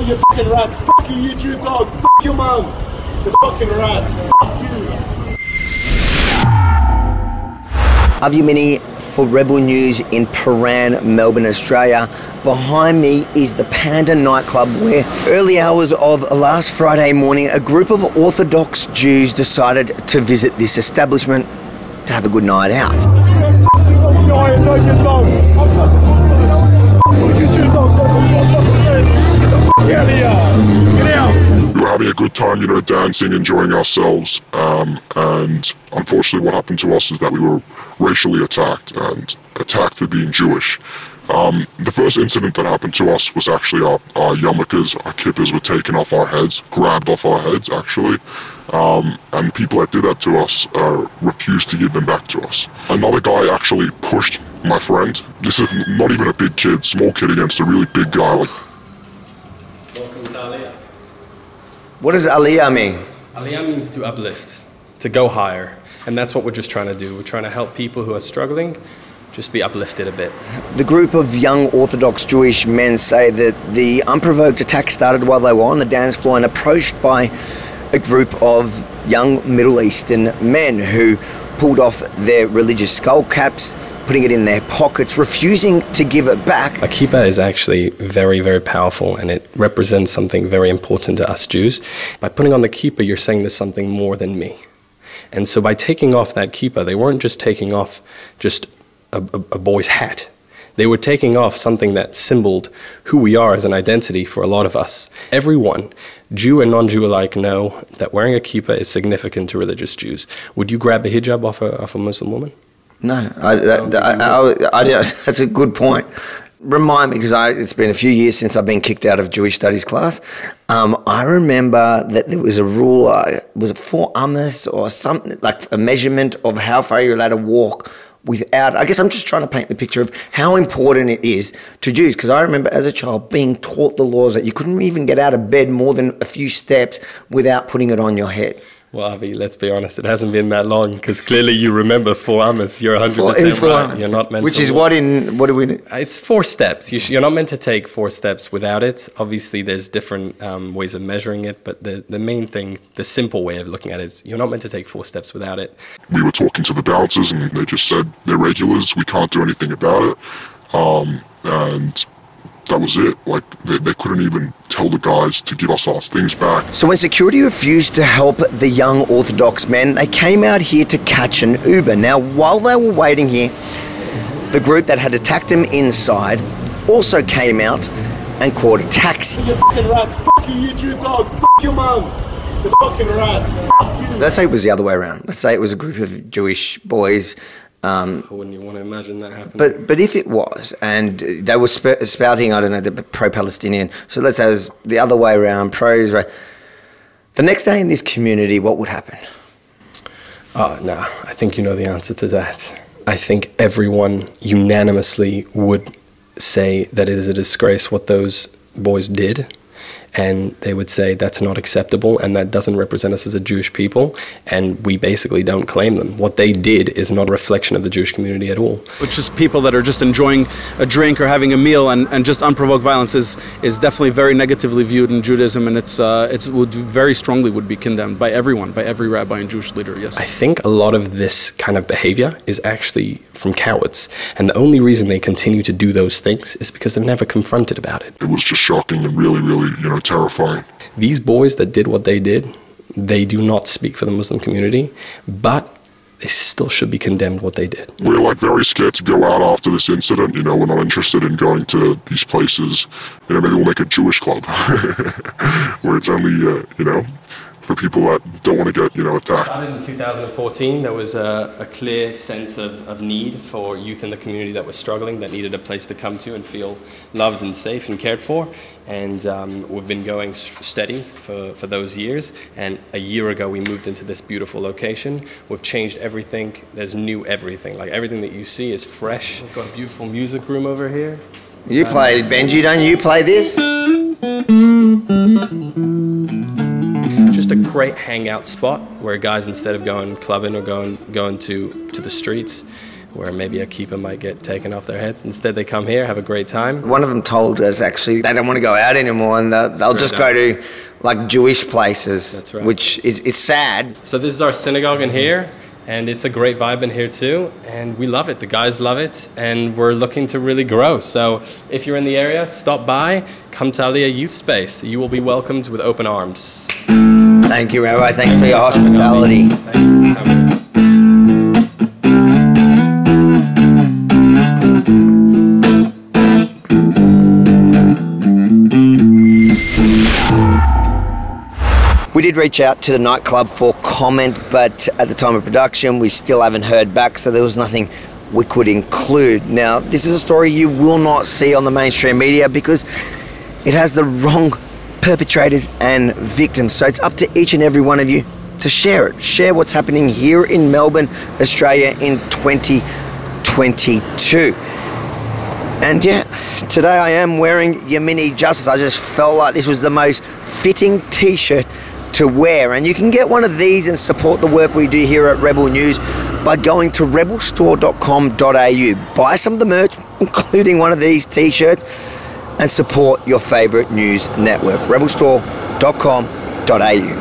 You fucking rats. Fuck you, YouTube dogs. Fuck your mum. You fucking rats. Fuck you. I'm Yemini for Rebel News in Paran, Melbourne, Australia. Behind me is the Panda nightclub where early hours of last Friday morning a group of Orthodox Jews decided to visit this establishment to have a good night out. We were having a good time, you know, dancing, enjoying ourselves, and unfortunately what happened to us is that we were racially attacked, and attacked for being Jewish. The first incident that happened to us was actually our yarmulkes, our kippahs were taken off our heads, grabbed off our heads actually, and the people that did that to us refused to give them back to us. Another guy actually pushed my friend. This is not even a big kid, small kid against a really big guy. Like, welcome to Aliyah. What does Aliyah mean? Aliyah means to uplift, to go higher. And that's what we're just trying to do. We're trying to help people who are struggling just be uplifted a bit. The group of young Orthodox Jewish men say that the unprovoked attack started while they were on the dance floor and approached by a group of young Middle Eastern men who pulled off their religious skull caps, putting it in their pockets, refusing to give it back. A kippah is actually very, very powerful, and it represents something very important to us Jews. By putting on the kippah, you're saying there's something more than me. And so by taking off that kippah, they weren't just taking off just a boy's hat. They were taking off something that symboled who we are as an identity for a lot of us. Everyone, Jew and non-Jew alike, know that wearing a kippah is significant to religious Jews. Would you grab a hijab off a Muslim woman? No, that's a good point. Remind me, because it's been a few years since I've been kicked out of Jewish studies class. I remember that there was a rule, was it 4 amas or something, like a measurement of how far you're allowed to walk without, I guess I'm just trying to paint the picture of how important it is to Jews, because I remember as a child being taught the laws that you couldn't even get out of bed more than a few steps without putting it on your head. Well, Avi, let's be honest, it hasn't been that long, because clearly you remember 4 amas. You're 100% right. You're not meant Which to is walk. what do we need? It's 4 steps. You're not meant to take 4 steps without it. Obviously, there's different ways of measuring it, but the main thing, the simple way of looking at it is you're not meant to take 4 steps without it. we were talking to the bouncers and they just said, they're regulars, we can't do anything about it, and that was it. Like, they couldn't even tell the guys to give us our things back. So when security refused to help the young Orthodox men, they came out here to catch an Uber. Now, while they were waiting here, the group that had attacked them inside also came out and called a taxi. You fucking rats. Fuck you, YouTube dogs. Fuck your mum. You fucking rats. Fuck you. Let's say it was the other way around. Let's say it was a group of Jewish boys. Wouldn't you want to imagine that happening? But if it was, and they were spouting, I don't know, the pro-Palestinian, so let's say it was the other way around, pro-Israel, the next day in this community, what would happen? Oh, no, I think you know the answer to that. I think everyone unanimously would say that it is a disgrace what those boys did, and they would say that's not acceptable and that doesn't represent us as a Jewish people, and we basically don't claim them. What they did is not a reflection of the Jewish community at all. It's just people that are just enjoying a drink or having a meal, and just unprovoked violence is definitely very negatively viewed in Judaism, and it would very strongly would be condemned by everyone, by every rabbi and Jewish leader, yes. I think a lot of this kind of behavior is actually from cowards, and the only reason they continue to do those things is because they've never confronted about it. It was just shocking and really, really, you know, terrifying. These boys that did what they did, they do not speak for the Muslim community, but they still should be condemned what they did. We're like very scared to go out after this incident, you know, we're not interested in going to these places. You know, maybe we'll make a Jewish club where it's only, you know, for people that don't want to get, you know, attacked. Started in 2014, there was a clear sense of need for youth in the community that was struggling, that needed a place to come to and feel loved and safe and cared for. And we've been going steady for those years. And a year ago, we moved into this beautiful location. We've changed everything. There's new everything. Like, everything that you see is fresh. We've got a beautiful music room over here. You play, Benji, don't you play this? Just a great hangout spot where guys, instead of going clubbing or going to the streets, where maybe a kippah might get taken off their heads. Instead, they come here, have a great time. One of them told us actually they don't want to go out anymore, and they'll just go to like Jewish places. That's right. Which is it's sad. So this is our synagogue in here, and it's a great vibe in here too, and we love it. The guys love it, and we're looking to really grow. So if you're in the area, stop by, come to Aliyah Youth Space. You will be welcomed with open arms. Thank you, Rabbi. Thanks for your hospitality. Thank you for coming. We did reach out to the nightclub for comment, but at the time of production, we still haven't heard back, so there was nothing we could include. Now, this is a story you will not see on the mainstream media because it has the wrong perpetrators and victims. So it's up to each and every one of you to share it. Share what's happening here in Melbourne, Australia in 2022. And yeah, today I am wearing Yemini Justice. I just felt like this was the most fitting t-shirt to wear, and you can get one of these and support the work we do here at Rebel News by going to rebelstore.com.au. Buy some of the merch, including one of these t-shirts, and support your favorite news network. rebelstore.com.au.